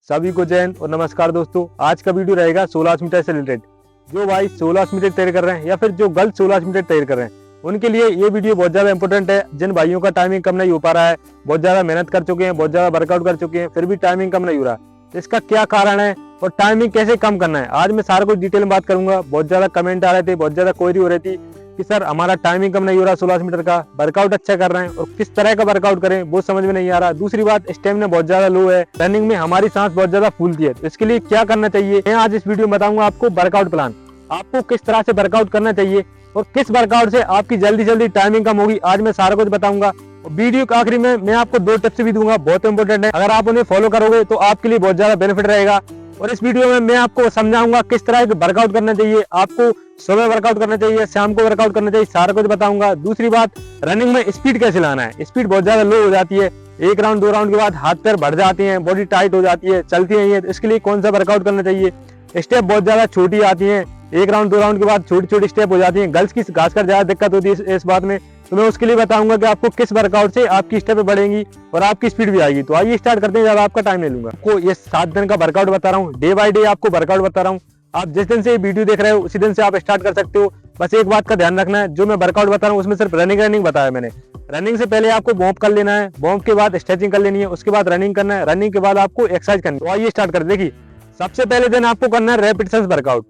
सभी को जय हिंद और नमस्कार दोस्तों। आज का वीडियो रहेगा 16 मीटर से रिलेटेड। जो भाई 16 मीटर तैयार कर रहे हैं या फिर जो गर्ल 16 मीटर तैयार कर रहे हैं उनके लिए ये वीडियो बहुत ज्यादा इंपॉर्टेंट है। जिन भाइयों का टाइमिंग कम नहीं हो पा रहा है, बहुत ज्यादा मेहनत कर चुके हैं, बहुत ज्यादा वर्कआउट कर चुके हैं, फिर भी टाइमिंग कम नहीं हो रहा, तो इसका क्या कारण है और टाइमिंग कैसे कम करना है, आज मैं सारा कुछ डिटेल में बात करूंगा। बहुत ज्यादा कमेंट आ रहे थे, बहुत ज्यादा क्वेरी हो रही थी कि सर हमारा टाइमिंग कम नहीं हो रहा 16 मीटर का, वर्कआउट अच्छा कर रहे हैं और किस तरह का वर्कआउट करें वो समझ में नहीं आ रहा। दूसरी बात, स्टेमिना बहुत ज्यादा लो है, रनिंग में हमारी सांस बहुत ज्यादा फूलती है, तो इसके लिए क्या करना चाहिए मैं आज इस वीडियो में बताऊंगा आपको। वर्कआउट प्लान, आपको किस तरह से वर्कआउट करना चाहिए और किस वर्कआउट से आपकी जल्दी जल्दी टाइमिंग कम होगी, आज मैं सारा कुछ बताऊंगा। वीडियो के आखिरी में मैं आपको 2 टिप्स भी दूंगा, बहुत इंपॉर्टेंट है। अगर आप उन्हें फॉलो करोगे तो आपके लिए बहुत ज्यादा बेनिफिट रहेगा। और इस वीडियो में मैं आपको समझाऊंगा किस तरह के वर्कआउट करना चाहिए, आपको सुबह वर्कआउट करना चाहिए, शाम को वर्कआउट करना चाहिए, सारा कुछ बताऊंगा। दूसरी बात, रनिंग में स्पीड कैसे लाना है। स्पीड बहुत ज्यादा लो हो जाती है, 1 राउंड 2 राउंड के बाद हाथ पैर बढ़ जाते हैं, बॉडी टाइट हो जाती है, चलती नहीं है, तो इसके लिए कौन सा वर्कआउट करना चाहिए। स्टेप बहुत ज्यादा छोटी आती है, 1 राउंड 2 राउंड के बाद छोटी छोटी स्टेप हो जाती है। गर्ल्स की खासकर ज्यादा दिक्कत होती है इस बात में, तो मैं उसके लिए बताऊंगा कि आपको किस वर्कआउट से आपकी स्टेप बढ़ेंगी और आपकी स्पीड भी आएगी। तो आइए स्टार्ट करते हैं, ज्यादा आपका टाइम ले लूंगा। आपको ये 7 दिन का वर्कआउट बता रहा हूँ, डे बाय डे आपको वर्कआउट बता रहा हूँ। आप जिस दिन से ये वीडियो देख रहे हो उसी दिन से आप स्टार्ट कर सकते हो। बस एक बात का ध्यान रखना है, जो मैं वर्कआउट बता रहा हूँ उसमें सिर्फ रनिंग बताया मैंने। रनिंग से पहले आपको वार्म कर लेना है, वार्म के बाद स्ट्रेचिंग कर लेनी है, उसके बाद रनिंग करना है, रनिंग के बाद आपको एक्सरसाइज करनी है। तो आइए स्टार्ट कर। देखिए, सबसे पहले दिन आपको करना है रेपिटेशन वर्कआउट।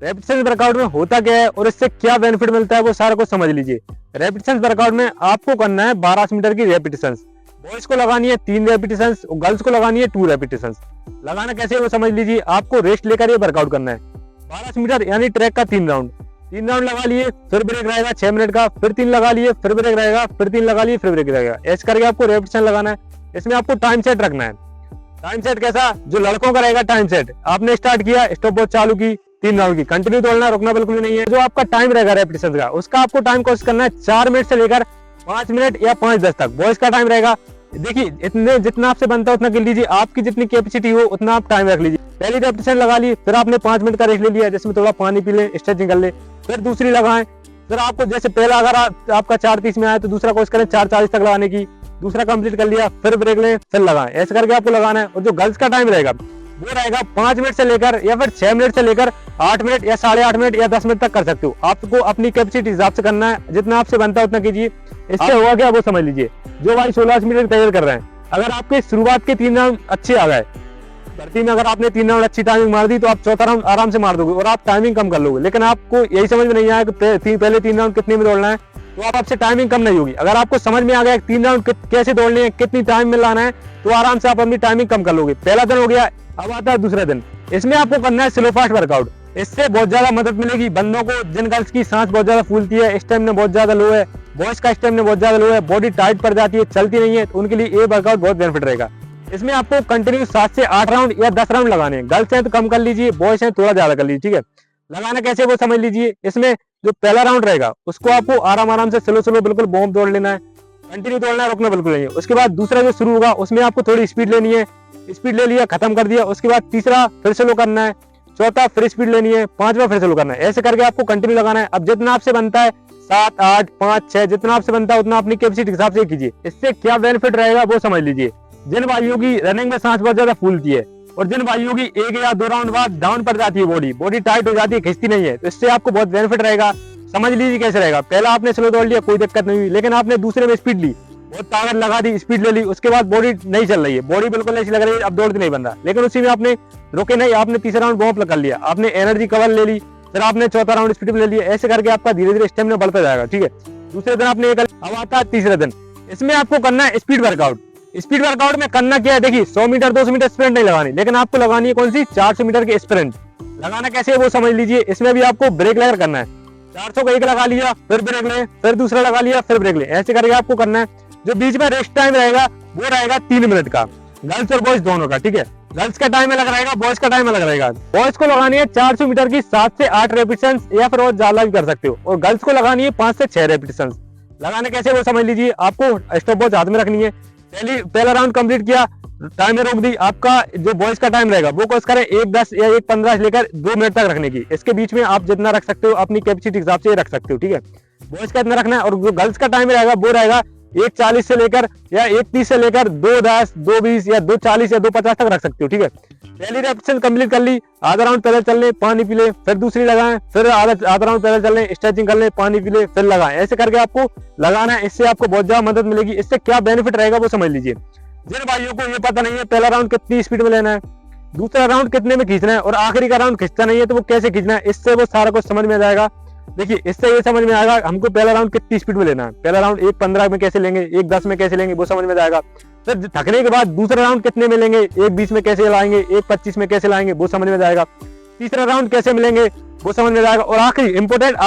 रेपिटेशन वर्कआउट में होता क्या है और इससे क्या बेनिफिट मिलता है वो सारा कुछ समझ लीजिए। रेपिटेशन वर्कआउट में आपको करना है 12 मीटर की रेपिटेशन। बॉयज को लगानी है 3 रेपिटेशन और गर्ल्स को लगानी है 2 रेपिटेशन। लगाना कैसे वो समझ लीजिए। आपको रेस्ट लेकर ये वर्कआउट करना है 12 मीटर यानी ट्रैक का 3 राउंड लगा लिए, फिर ब्रेक रहेगा 6 मिनट का, फिर 3 लगा लिए, फिर ब्रेक रहेगा, फिर 3 लगा लिए, फिर ब्रेक रहेगा। ऐसे करके आपको रेपिटेशन लगाना है। इसमें आपको टाइम सेट रखना है। टाइम सेट कैसा, जो लड़कों का रहेगा टाइम सेट, आपने स्टार्ट किया, स्टॉप वॉच चालू की, 3 राउंड की, कंटिन्यू दौड़ना, रुकना बिल्कुल नहीं है। जो आपका टाइम रहेगा रेपिटेशन का, उसका आपको टाइम कोशिश करना है 4 मिनट से लेकर 5 मिनट या 5:10 तक। बॉयज का टाइम रहेगा, देखिए इतने जितना आपसे बनता है उतना कर लीजिए, आपकी जितनी कैपेसिटी हो उतना आप टाइम रख लीजिए। पहली रेपिटेशन लगा ली, फिर आपने 5 मिनट का रेस्ट ले लिया, जिसमें थोड़ा पानी पी ले, स्ट्रेचिंग कर ले, फिर दूसरी लगाएं। फिर आपको जैसे पहला अगर आपका 4:30 में आया तो दूसरा कोशिश करें 4:40 तक लगाने की, दूसरा कंप्लीट कर लिया, फिर ब्रेक लें, फिर लगाएं। ऐसे करके आपको लगाना है। और जो गर्ल्स का टाइम रहेगा वो रहेगा 5 मिनट से लेकर या फिर 6 मिनट से लेकर 8 मिनट या 8.5 मिनट या 10 मिनट तक कर सकते हो। आपको अपनी कैपेसिटी हिसाब से करना है, जितना आपसे बनता है उतना कीजिए। इससे होगा क्या वो समझ लीजिए। जो भाई 16 मीटर तैयार कर रहे हैं, अगर आपके शुरुआत के 3 राउंड अच्छे आ गए, भर्ती में अगर आपने 3 राउंड अच्छी टाइमिंग मार दी तो आप चौथा राउंड आराम से मार दोगे और आप टाइमिंग कम कर लोगे। लेकिन आपको यही समझ में नहीं आया कि पहले 3 राउंड कितने में दौड़ना है, तो आपसे टाइमिंग कम नहीं होगी। अगर आपको समझ में आ गया 3 राउंड कैसे दौड़ने हैं, कितनी टाइम में लाना है, तो आराम से आप अपनी टाइमिंग कम कर लोगे। पहला दिन हो गया, अब आता है दूसरा दिन। इसमें आपको करना है स्लो फास्ट वर्कआउट। इससे बहुत ज्यादा मदद मिलेगी बंदों को, जिन गर्ल्स की सांस बहुत ज्यादा फूलती है, स्टेमिना बहुत ज्यादा लो है, बॉयज का स्टेमिना बहुत ज्यादा लो है, बॉडी टाइट पड़ जाती है, चलती नहीं है, तो उनके लिए ये वर्कआउट बहुत बेनिफिट रहेगा। इसमें आपको कंटिन्यू 7 से 8 राउंड या 10 राउंड लगाने हैं। गर्ल्स हैं तो कम कर लीजिए, बॉयज हैं थोड़ा ज्यादा कर लीजिए, ठीक है। लगाना कैसे वो समझ लीजिए। इसमें जो पहला राउंड रहेगा उसको आपको आराम से स्लो बिल्कुल बॉम्ब दौड़ लेना है, कंटिन्यू दौड़ना है, रुकना बिल्कुल नहीं है। उसके बाद दूसरा जो शुरू होगा उसमें आपको थोड़ी स्पीड लेनी है, स्पीड ले लिया, खत्म कर दिया। उसके बाद तीसरा फिर स्लो करना है, चौथा फिर स्पीड लेनी है, 5वां फिर स्लो करना है। ऐसे करके आपको कंटिन्यू लगाना है। अब जितना आपसे बनता है 7, 8, 5, 6 जितना आपसे बनता है उतना अपनी कैपेसिटी के हिसाब से कीजिए। इससे क्या बेनिफिट रहेगा वो समझ लीजिए। जिन भाइयों की रनिंग में सांस बहुत ज्यादा फूलती है और जिन भाइयों की 1 या 2 राउंड बाद डाउन पड़ जाती है, बॉडी टाइट हो जाती है, खिंचती नहीं है, तो इससे आपको बहुत बेनिफिट रहेगा। समझ लीजिए कैसे रहेगा। पहला आपने स्लो दौड़ लिया, कोई दिक्कत नहीं हुई, लेकिन आपने दूसरे में स्पीड ली, बहुत ताकत लगा दी, स्पीड ले ली, उसके बाद बॉडी नहीं चल रही है, बॉडी बिल्कुल ऐसी लग रही है अब दौड़ती नहीं बन रहा, लेकिन उसी में आपने रुके नहीं, आपने तीसरा राउंड वार्म अप कर लिया, आपने एनर्जी कवर ले ली, फिर आपने चौथा राउंड स्पीड में ले लिया। ऐसे करके आपका धीरे धीरे स्टेमिना बढ़ता जाएगा, ठीक है। दूसरे दिन आपने अब आता है तीसरे दिन। इसमें आपको करना है स्पीड वर्कआउट। स्पीड वर्कआउट में करना क्या है, देखिए 100 मीटर 200 मीटर स्प्रिंट नहीं लगानी, लेकिन आपको लगानी है कौन सी, 400 मीटर की स्प्रिंट। लगाना कैसे है वो समझ लीजिए। इसमें भी आपको ब्रेक लेकर करना है। 400 का 1 लगा लिया, फिर ब्रेक ले, फिर दूसरा लगा लिया, फिर ब्रेक ले। ऐसे करके आपको करना है। जो बीच में रेस्ट टाइम रहेगा वो रहेगा 3 मिनट का, गर्ल्स और बॉयज दोनों का, ठीक है। गर्ल्स का टाइम अलग रहेगा, बॉयज का टाइम अलग रहेगा। बॉयज को लगानी है 400 मीटर की 7 से 8 रेपिटेशन या फिर और ज्यादा भी कर सकते हो, और गर्ल्स को लगानी है 5 से 6 रेपिटेशन। लगाने कैसे वो समझ लीजिए। आपको स्टॉप वॉच हाथ में रखनी है। पहला राउंड कंप्लीट किया, टाइम रोक दी, आपका जो बॉयज का टाइम रहेगा वो कोशिश करें 1:10 या 1:15 लेकर 2 मिनट तक रखने की। इसके बीच में आप जितना रख सकते हो अपनी कैपेसिटी के हिसाब से रख सकते हो, ठीक है। बॉयज का इतना रखना है। और जो गर्ल्स का टाइम रहेगा वो रहेगा 1:40 से लेकर या 1:30 से लेकर 2:10, 2:20 या 2:40 या 2:50 तक रख सकते हो। ठीक है, पहली रेपिटेशन कंप्लीट कर ली, आधा राउंड पैदल चल ले, पानी पी ले, फिर दूसरी लगाएं, फिर आधा राउंड पैदल चल ले, स्ट्रेचिंग कर ले, पानी पी ले, फिर लगाएं। ऐसे करके आपको लगाना है, इससे आपको बहुत ज्यादा मदद मिलेगी। इससे क्या बेनिफिट रहेगा वो समझ लीजिए। जिन भाइयों को ये पता नहीं है पहला राउंड कितनी स्पीड में लेना है, दूसरा राउंड कितने में खींचना है और आखिरी का राउंड खींचता नहीं है तो वो कैसे खींचना है, इससे वो सारा कुछ समझ में जाएगा। देखिए, इससे ये समझ में आएगा हमको पहला राउंड कितनी स्पीड में लेना है, पहला राउंड 1:15 में कैसे लेंगे, 1:10 में कैसे लेंगे, वो समझ में जाएगा। फिर थकने के बाद दूसरा राउंड कितने में लेंगे, 1:20 में कैसे लाएंगे, 1:25 में कैसे लाएंगे, वो समझ में जाएगा। तीसरा राउंड कैसे मिलेंगे वो समझ में जाएगा। और आखिरी इंपोर्टेंट,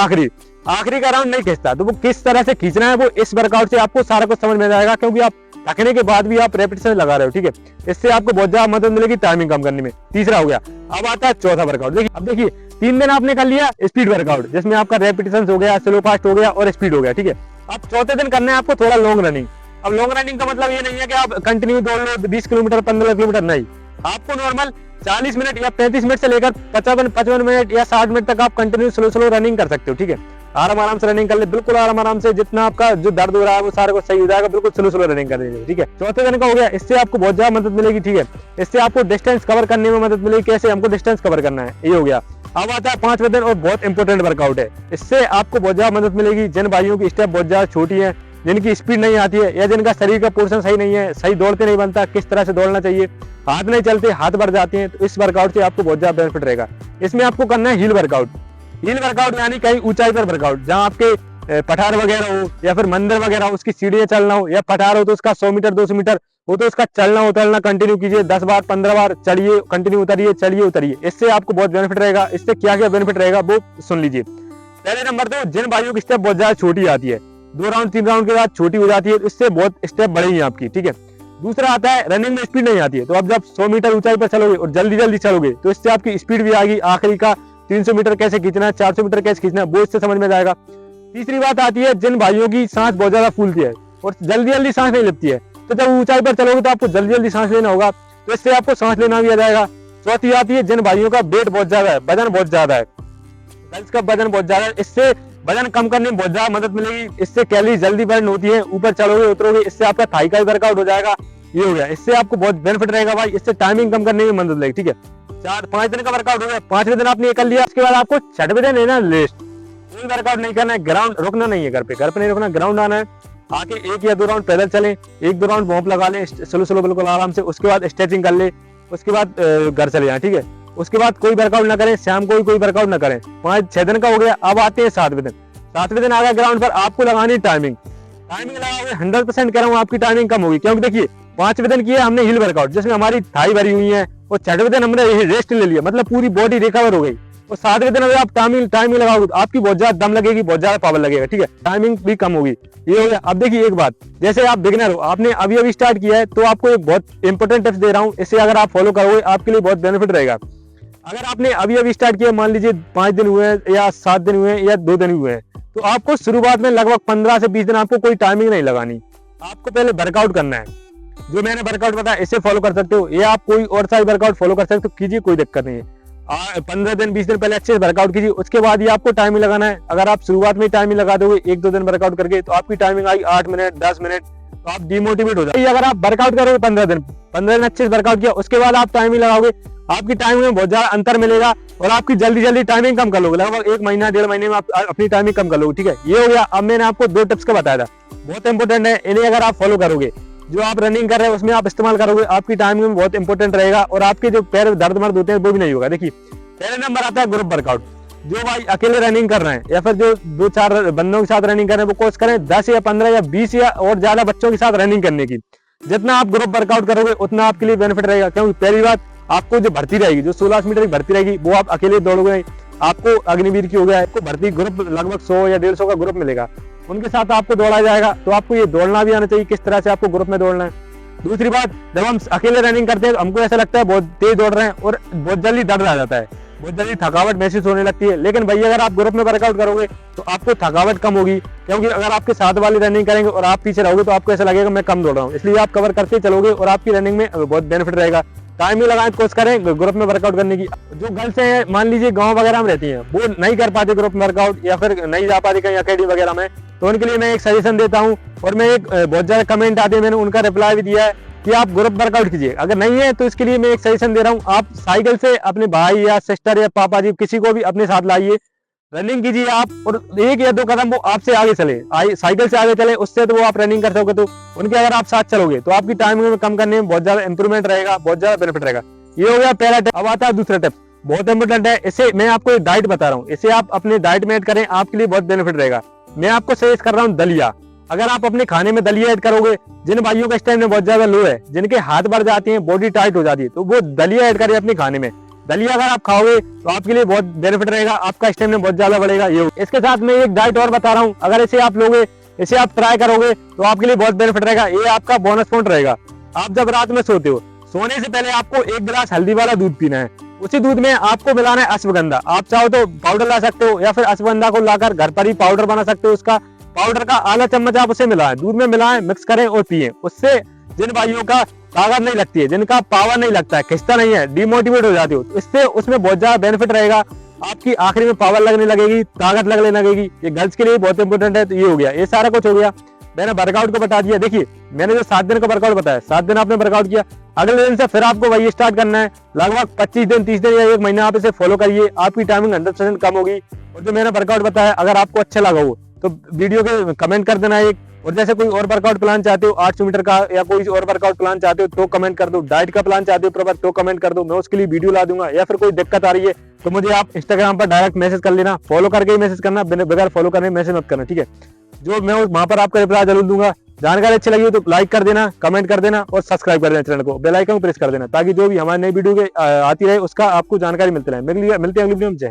आखिरी का राउंड नहीं खींचता तो वो किस तरह से खींचना है वो इस वर्कआउट से आपको सारा कुछ समझ में जाएगा, क्योंकि आप थकने के बाद भी आप रेपिटेशन लगा रहे हो। ठीक है, इससे आपको बहुत ज्यादा मदद मिलेगी टाइमिंग कम करने में। तीसरा हो गया। अब आता है चौथा वर्कआउट। देखिए, अब देखिए 3 दिन आपने कर लिया स्पीड वर्कआउट, जिसमें आपका रेपिटेशन हो गया, स्लो फास्ट हो गया और स्पीड हो गया। ठीक है, अब चौथे दिन करना है आपको थोड़ा लॉन्ग रनिंग। अब लॉन्ग रनिंग का मतलब ये नहीं है कि आप कंटिन्यू दौड़ लो 20 किलोमीटर 15 किलोमीटर, नहीं। आपको नॉर्मल 40 मिनट या 35 मिनट से लेकर 55 मिनट या 60 मिनट तक आप कंटिन्यू स्लो रनिंग कर सकते हो। ठीक है, आराम से रनिंग कर ले, बिल्कुल आराम से, जितना आपका जो दर्द हो रहा है वो सारा कुछ सही हो जाएगा, बिल्कुल स्लो रनिंग कर लीजिए। ठीक है, चौथे दिन का हो गया। इससे आपको बहुत ज्यादा मदद मिलेगी। ठीक है, इससे आपको डिस्टेंस कवर करने में मदद मिलेगी। कैसे हमको डिस्टेंस कवर करना है, ये हो गया। अब आता है 5वें दिन और बहुत इंपॉर्टेंट वर्कआउट है। इससे आपको बहुत ज्यादा मदद मिलेगी। जिन भाइयों की स्टेप बहुत ज्यादा छोटी है, जिनकी स्पीड नहीं आती है या जिनका शरीर का पोर्शन सही नहीं है, सही दौड़ते नहीं बनता, किस तरह से दौड़ना चाहिए, हाथ नहीं चलते, हाथ बढ़ जाते हैं, तो इस वर्कआउट से आपको बहुत ज्यादा बेनिफिट रहेगा। इसमें आपको करना है हील वर्कआउट। हील वर्कआउट यानी कहीं ऊंचाई पर वर्कआउट, जहां आपके पठार वगैरह हो या फिर मंदिर वगैरह हो, उसकी सीढ़ियां चलना हो, या पठार हो तो उसका 100 मीटर 200 मीटर हो तो उसका चलना उतरना कंटिन्यू कीजिए, 10 बार 15 बार चढ़िए, कंटिन्यू उतरिए, चलिए उतरिए। इससे आपको बहुत बेनिफिट रहेगा। इससे क्या क्या बेनिफिट रहेगा वो सुन लीजिए। पहले नंबर तो जिन भाइयों की स्टेप बहुत ज्यादा छोटी आती है, 2 राउंड 3 राउंड के बाद छोटी हो जाती है, तो इससे बहुत स्टेप बढ़ेगी आपकी। ठीक है, दूसरा आता है रनिंग में स्पीड नहीं आती है, तो अब जब 100 मीटर ऊंचाई पर चलोगे और जल्दी चलोगे तो इससे आपकी स्पीड भी आएगी। आखिरी का 300 मीटर कैसे खींचना है, 400 मीटर कैसे खींचना है, वो इससे समझ में जाएगा। तीसरी बात आती है जिन भाइयों की सांस बहुत ज्यादा फूलती है और जल्दी सांस नहीं लेती है, तो जब ऊंचाई पर चलोगे तो आपको जल्दी सांस लेना होगा, तो इससे आपको सांस लेना भी आ जाएगा। चौथी आती है जिन भाइयों का वेट बहुत ज्यादा है, वजन बहुत ज्यादा है, गर्ल्स का वजन बहुत ज्यादा है, इससे वजन कम करने में बहुत ज्यादा मदद मिलेगी। इससे कैलोरी जल्दी बर्न होती है, ऊपर चलोगे उतरोगे, इससे आपका थाई का वर्कआउट हो जाएगा। ये हो गया, इससे आपको बहुत बेनिफिट रहेगा भाई। इससे टाइमिंग कम करने में मदद मिलेगी। ठीक है, 4-5 दिन का वर्कआउट हो गया। 5वें दिन आपने ये कर लिया, उसके बाद आपको 6वें दिन लेना रेस्ट। कोई वर्कआउट नहीं करना है, ग्राउंड रुकना नहीं है, घर पे नहीं रुकना, ग्राउंड आना है, आके 1 या 2 राउंड पैदल चलें, 1-2 राउंड वॉर्म लगा लें स्लो बिल्कुल आराम से, उसके बाद स्ट्रेचिंग कर ले, उसके बाद घर चले जाएं। ठीक है, उसके बाद कोई वर्कआउट ना करें, शाम को कोई वर्कआउट ना करें। 5-6 दिन का हो गया। अब आते हैं 7वें दिन। 7वें दिन आ गया, ग्राउंड पर आपको लगानी टाइमिंग लगाओगे 100% कह रहा हूँ, आपकी टाइमिंग कम होगी। क्योंकि देखिए 5वें दिन किया हमने हिल वर्कआउट, जिसमें हमारी थाई भरी हुई है, और 6वें दिन हमने रेस्ट ले लिया, मतलब पूरी बॉडी रिकवर हो गई। और 7वें दिन अगर आप टाइमिंग लगाओगे तो आपकी बहुत ज्यादा दम लगेगी, बहुत ज्यादा पावर लगेगा। ठीक है, टाइमिंग भी कम होगी। ये हो गया। अब देखिए एक बात, जैसे आप बिगिनर हो, आपने अभी स्टार्ट किया है, तो आपको एक बहुत इंपॉर्टेंट टिप्स दे रहा हूँ, इससे अगर आप फॉलो करोगे आपके लिए बहुत बेनिफिट रहेगा। अगर आपने अभी स्टार्ट किया, मान लीजिए 5 दिन हुए हैं या 7 दिन हुए हैं या 2 दिन हुए हैं, तो आपको शुरुआत में लगभग 15 से 20 दिन आपको कोई टाइमिंग नहीं लगानी। आपको पहले वर्कआउट करना है, जो मैंने वर्कआउट बताया इसे फॉलो कर सकते हो, या आप कोई और सा वर्कआउट फॉलो कर सकते हो, कीजिए, कोई दिक्कत नहीं है। 15 दिन 20 दिन पहले अच्छे से वर्कआउट कीजिए, उसके बाद ही आपको टाइमिंग लगाना है। अगर आप शुरुआत में टाइमिंग लगा दोगे 1-2 दिन वर्कआउट करके, तो आपकी टाइमिंग आई 8 मिनट 10 मिनट, तो आप डिमोटिवेट हो जाओगे। अगर आप वर्कआउट करोगे 15 दिन अच्छे से वर्कआउट किया, उसके बाद आप टाइमिंग लगाओगे, आपकी टाइमिंग में बहुत ज्यादा अंतर मिलेगा और आपकी जल्दी टाइमिंग कम कर लोगे, लगभग 1 महीना 1.5 महीने में आप अपनी टाइमिंग कम कर लोगे। ठीक है, ये हो गया। अब मैंने आपको 2 टिप्स का बताया था, बहुत इंपॉर्टेंट है, इन्हें अगर आप फॉलो करोगे, जो आप रनिंग कर रहे हैं उसमें आप इस्तेमाल करोगे, आपकी टाइमिंग में बहुत इंपॉर्टेंट रहेगा और आपके जो पैर दर्द मर्द होते हैं वो भी नहीं होगा। देखिए, पहले नंबर आता है ग्रुप वर्कआउट। जो भाई अकेले रनिंग कर रहे हैं या फिर जो 2-4 बंदों के साथ रनिंग कर रहे हैं, वो कोशिश करें 10 या 15 या 20 या और ज्यादा बच्चों के साथ रनिंग करने की। जितना आप ग्रुप वर्कआउट करोगे उतना आपके लिए बेनिफिट रहेगा, क्योंकि पहली बात, आपको जो भर्ती रहेगी, जो 16 मीटर की भर्ती रहेगी, वो आप अकेले दौड़ोगे नहीं। आपको अग्निवीर की हो गया, आपको भर्ती ग्रुप लगभग 100 या 150 का ग्रुप मिलेगा, उनके साथ आपको दौड़ा जाएगा। तो आपको ये दौड़ना भी आना चाहिए, किस तरह से आपको ग्रुप में दौड़ना है। दूसरी बात, जब हम अकेले रनिंग करते हैं तो हमको ऐसा लगता है बहुत तेज दौड़ रहे हैं और बहुत जल्दी दर्द आ जाता है, बहुत जल्दी थकावट महसूस होने लगती है। लेकिन भैया अगर आप ग्रुप में वर्कआउट करोगे तो आपको थकावट कम होगी, क्योंकि अगर आपके साथ वाले रनिंग करेंगे और आप पीछे रहोगे तो आपको ऐसा लगेगा मैं कम दौड़ रहा हूँ, इसलिए आप कवर करते चलोगे और आपकी रनिंग में बहुत बेनिफिट रहेगा। टाइम ही लगाएं, कोशिश करें ग्रुप में वर्कआउट करने की। जो गर्ल्स हैं मान लीजिए गांव वगैरह में रहती हैं, वो नहीं कर पाते ग्रुप में वर्कआउट या फिर नहीं जा पाती कहीं अकेडमी वगैरह में, तो उनके लिए मैं एक सजेशन देता हूँ। और मैं एक बहुत ज्यादा कमेंट आते हैं, मैंने उनका रिप्लाई भी दिया है कि आप ग्रुप वर्कआउट कीजिए। अगर नहीं है तो इसके लिए मैं एक सजेशन दे रहा हूँ, आप साइकिल से अपने भाई या सिस्टर या पापा जी किसी को भी अपने साथ लाइए, रनिंग कीजिए आप, और 1 या 2 कदम वो आपसे आगे चले, साइकिल से आगे चले, उससे तो वो आप रनिंग कर सकोगे। तो उनके अगर आप साथ चलोगे तो आपकी टाइमिंग में कम करने में बहुत ज्यादा इंप्रूवमेंट रहेगा, बहुत ज्यादा बेनिफिट रहेगा। ये हो गया पहला टिप। अब आता है दूसरा टिप, बहुत इंपॉर्टेंट है। इसे मैं आपको एक डाइट बता रहा हूँ, इसे आप अपने डाइट में ऐड करें, आपके लिए बहुत बेनिफिट रहेगा। मैं आपको सजेस्ट कर रहा हूँ दलिया। अगर आप अपने खाने में दलिया ऐड करोगे, जिन भाइयों का स्टैमिना बहुत ज्यादा लो है, जिनके हाथ बढ़ जाते हैं, बॉडी टाइट हो जाती है, तो वो दलिया ऐड करें अपने खाने में। दलिया अगर आप खाओगे तो आपके लिए बहुत बेनिफिट रहेगा, आपका स्टैमिना बहुत ज्यादा बढ़ेगा। ये इसके साथ मैं एक डाइट और बता रहा हूँ, अगर इसे आप लोगे, इसे आप ट्राई करोगे तो आपके लिए बहुत बेनिफिट रहेगा। ये आपका बोनस पॉइंट रहेगा। आप जब रात में सोते हो, सोने से पहले आपको 1 गिलास हल्दी वाला दूध पीना है। उसी दूध में आपको मिलाना है अश्वगंधा। आप चाहो तो पाउडर ला सकते हो या फिर अश्वगंधा को लाकर घर पर ही पाउडर बना सकते हो। उसका पाउडर का आधा चम्मच आप उसे मिलाएं, दूध में मिलाएं, मिक्स करें और पिए। उससे जिन भाइयों का ताकत नहीं लगती है, जिनका पावर नहीं लगता है, खिंचता नहीं है, डिमोटिवेट हो जाती हो, तो इससे उसमें बहुत ज्यादा बेनिफिट रहेगा। आपकी आखिरी में पावर लगने लगेगी, ताकत लगने लगेगी। ये गर्ल्स के लिए बहुत इंपॉर्टेंट है। तो ये हो गया, ये सारा कुछ हो गया। मैंने वर्कआउट को बता दिया। देखिए मैंने जो 7 दिन का वर्कआउट बताया, 7 दिन आपने वर्कआउट किया, अगले दिन से फिर आपको वही स्टार्ट करना है। लगभग 25 दिन, 30 दिन या 1 महीना आप इसे फॉलो करिए, आपकी टाइमिंग 100% कम होगी। और जो मैंने वर्कआउट बताया, अगर आपको अच्छा लगा हो तो वीडियो के कमेंट कर देना एक। और जैसे कोई और वर्कआउट प्लान चाहते हो 800 मीटर का, या कोई और वर्कआउट प्लान चाहते हो तो कमेंट कर दो। डाइट का प्लान चाहते हो प्रॉपर तो कमेंट कर दो, मैं उसके लिए वीडियो ला दूंगा। या फिर कोई दिक्कत आ रही है तो मुझे आप इंस्टाग्राम पर डायरेक्ट मैसेज कर लेना, फॉलो करके ही मैसेज करना, बगैर फॉलो करने मैसेज मत करना, ठीक है। जो मैं वहां पर आपका रिप्लाई जरूर दूंगा। जानकारी अच्छी लगी हो तो लाइक कर देना, कमेंट कर देना और सब्सक्राइब कर देना चैनल को, बेल आइकन प्रेस कर देना, ताकि जो भी हमारी नई वीडियो आती रहे उसका आपको जानकारी मिलती रहे। मिलते हैं अगली वीडियो में। जय।